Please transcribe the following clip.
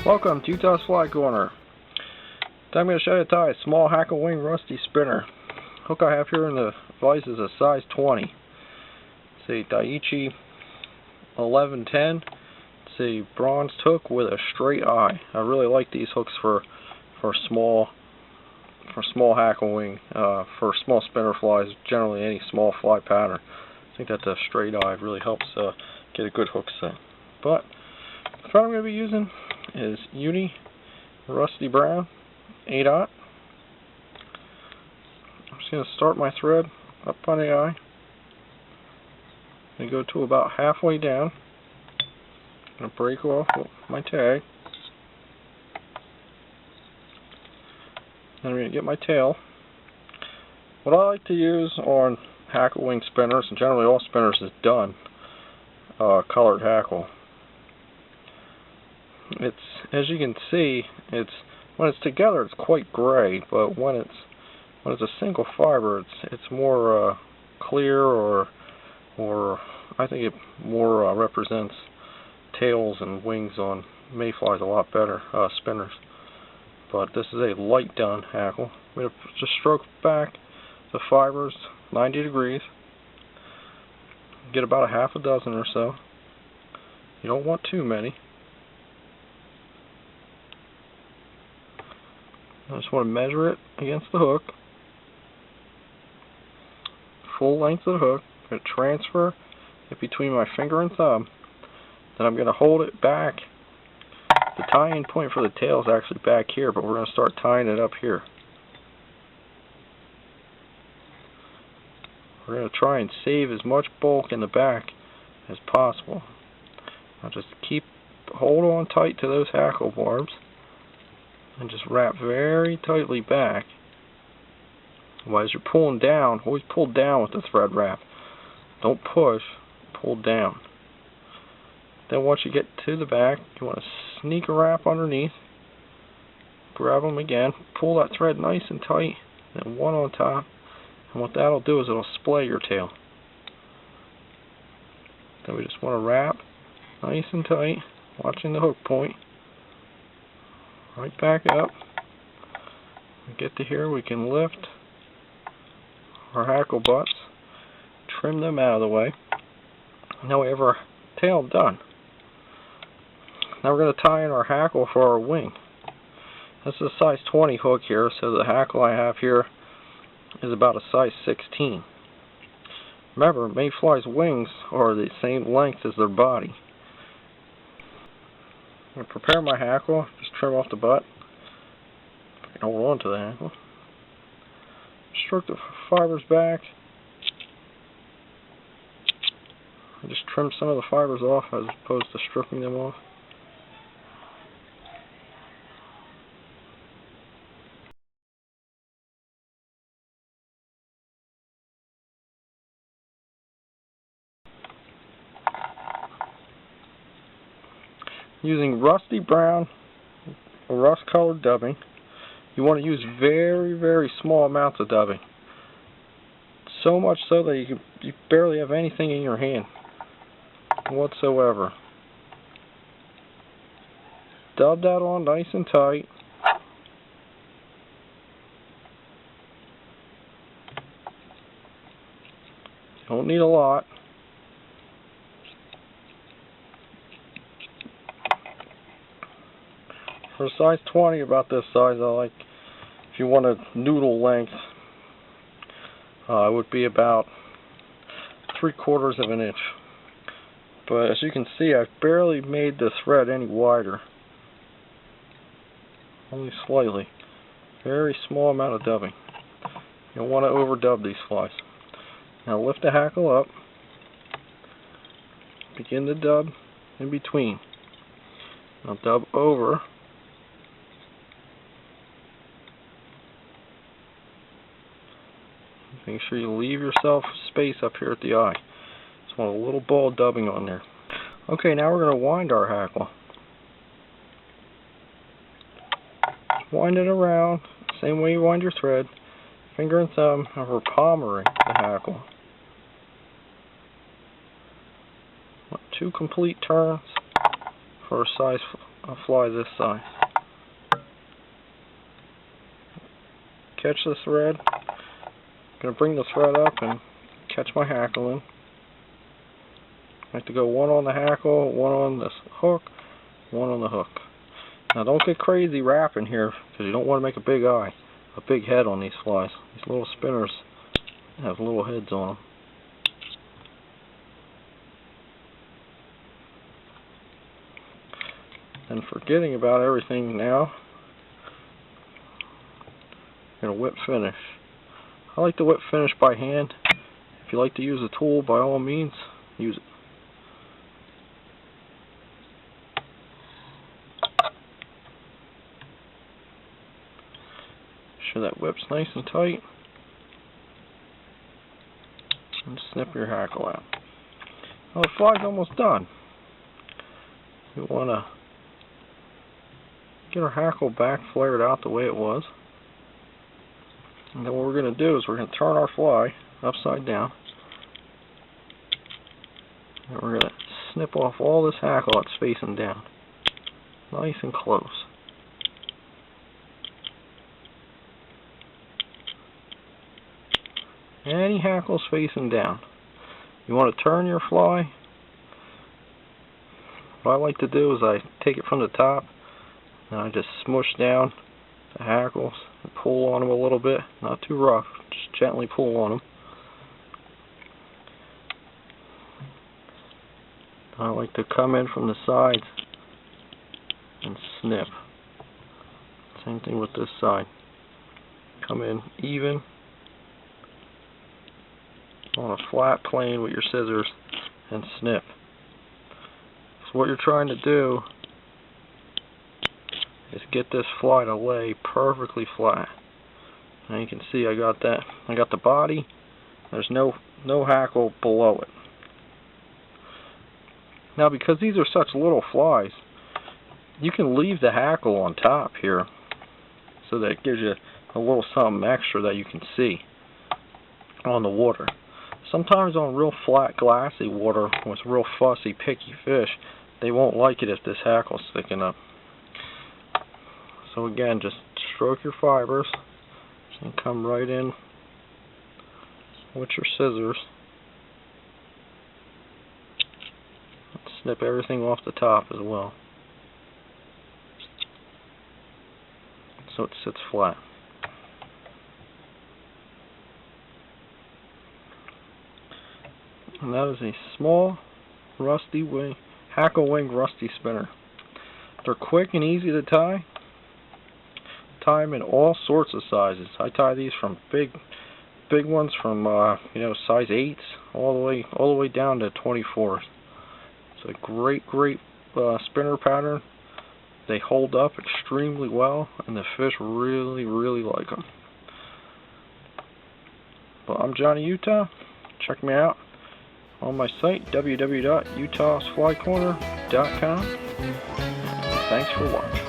Welcome to Utah's Fly Corner. Today I'm going to show you how to tie a small hackle wing rusty spinner. Hook I have here in the vise is a size 20. It's a Daiichi 1110. It's a bronzed hook with a straight eye. I really like these hooks for small hackle wing, for small spinner flies, generally any small fly pattern. I think that the straight eye really helps get a good hook set. But the thread I'm going to be using is Uni Rusty Brown 8/0. I'm just going to start my thread up on the eye and go to about halfway down. I'm going to break off my tag. Then I'm going to get my tail. What I like to use on hackle wing spinners, and generally all spinners, is done colored hackle. It's, as you can see, when it's together it's quite gray, but when it's a single fiber, it's more clear, or I think it more represents tails and wings on mayflies a lot better, spinners. But this is a light done hackle. I'm going to just stroke back the fibers 90 degrees. Get about a half a dozen or so. You don't want too many. I just want to measure it against the hook. Full length of the hook. I'm going to transfer it between my finger and thumb. Then I'm going to hold it back. The tie-in point for the tail is actually back here, but we're going to start tying it up here. We're going to try and save as much bulk in the back as possible. Now just hold on tight to those hackle barbs and just wrap very tightly back. Well, as you're pulling down, always pull down with the thread wrap. Don't push, pull down. Then once you get to the back, you want to sneak a wrap underneath, grab them again, pull that thread nice and tight, then one on top, and what that'll do is it'll splay your tail. Then we just want to wrap nice and tight, watching the hook point, right back up. We get to here, we can lift our hackle butts, trim them out of the way. Now we have our tail done. Now we're going to tie in our hackle for our wing. This is a size 20 hook here, so the hackle I have here is about a size 16. Remember, mayflies' wings are the same length as their body. I'm going to prepare my hackle, just trim off the butt, and hold on to the hackle. Stroke the fibers back. I just trim some of the fibers off as opposed to stripping them off. Using rusty brown or rust colored dubbing, you want to use very, very small amounts of dubbing. So much so that you barely have anything in your hand whatsoever. Dub that on nice and tight. You don't need a lot. For a size 20, about this size, I like, if you want a noodle length, it would be about 3/4 of an inch. But as you can see, I've barely made the thread any wider. Only slightly. Very small amount of dubbing. You don't want to overdub these flies. Now lift the hackle up. Begin to dub in between. Now dub over. Make sure you leave yourself space up here at the eye. Just want a little ball of dubbing on there. Okay, now we're going to wind our hackle. Wind it around, same way you wind your thread. Finger and thumb, and we're palmering the hackle. 2 complete turns for a size a fly this size. Catch the thread. I'm going to bring the thread up and catch my hackle in. I have to go one on the hackle, one on this hook, one on the hook. Now don't get crazy wrapping here, because you don't want to make a big eye, a big head on these flies. These little spinners have little heads on them. And forgetting about everything now, I'm going to whip finish. I like to whip finish by hand. If you like to use a tool, by all means, use it. Sure that whip's nice and tight. And snip your hackle out. Well, the fly's almost done. We want to get our hackle back flared out the way it was. And then what we're going to do is we're going to turn our fly upside down. And we're going to snip off all this hackle that's facing down. Nice and close. Any hackles facing down. You want to turn your fly. What I like to do is I take it from the top and I just smush down the hackles and pull on them a little bit. Not too rough, just gently pull on them. I like to come in from the sides and snip. Same thing with this side. Come in even on a flat plane with your scissors and snip. So what you're trying to do is get this fly to lay perfectly flat. Now you can see I got that. I got the body. There's no hackle below it. Now because these are such little flies, you can leave the hackle on top here so that it gives you a little something extra that you can see on the water. Sometimes on real flat glassy water with real fussy picky fish, they won't like it if this hackle's sticking up. So again, just stroke your fibers and come right in with your scissors. Snip everything off the top as well, so it sits flat. And that is a small Hackle Wing Rusty Spinner. They're quick and easy to tie. Tie them in all sorts of sizes. I tie these from big ones from size 8s all the way down to 24s. It's a great spinner pattern. They hold up extremely well, and the fish really like them. But I'm Johnny Utah. Check me out on my site, www.utahsflycorner.com. Thanks for watching.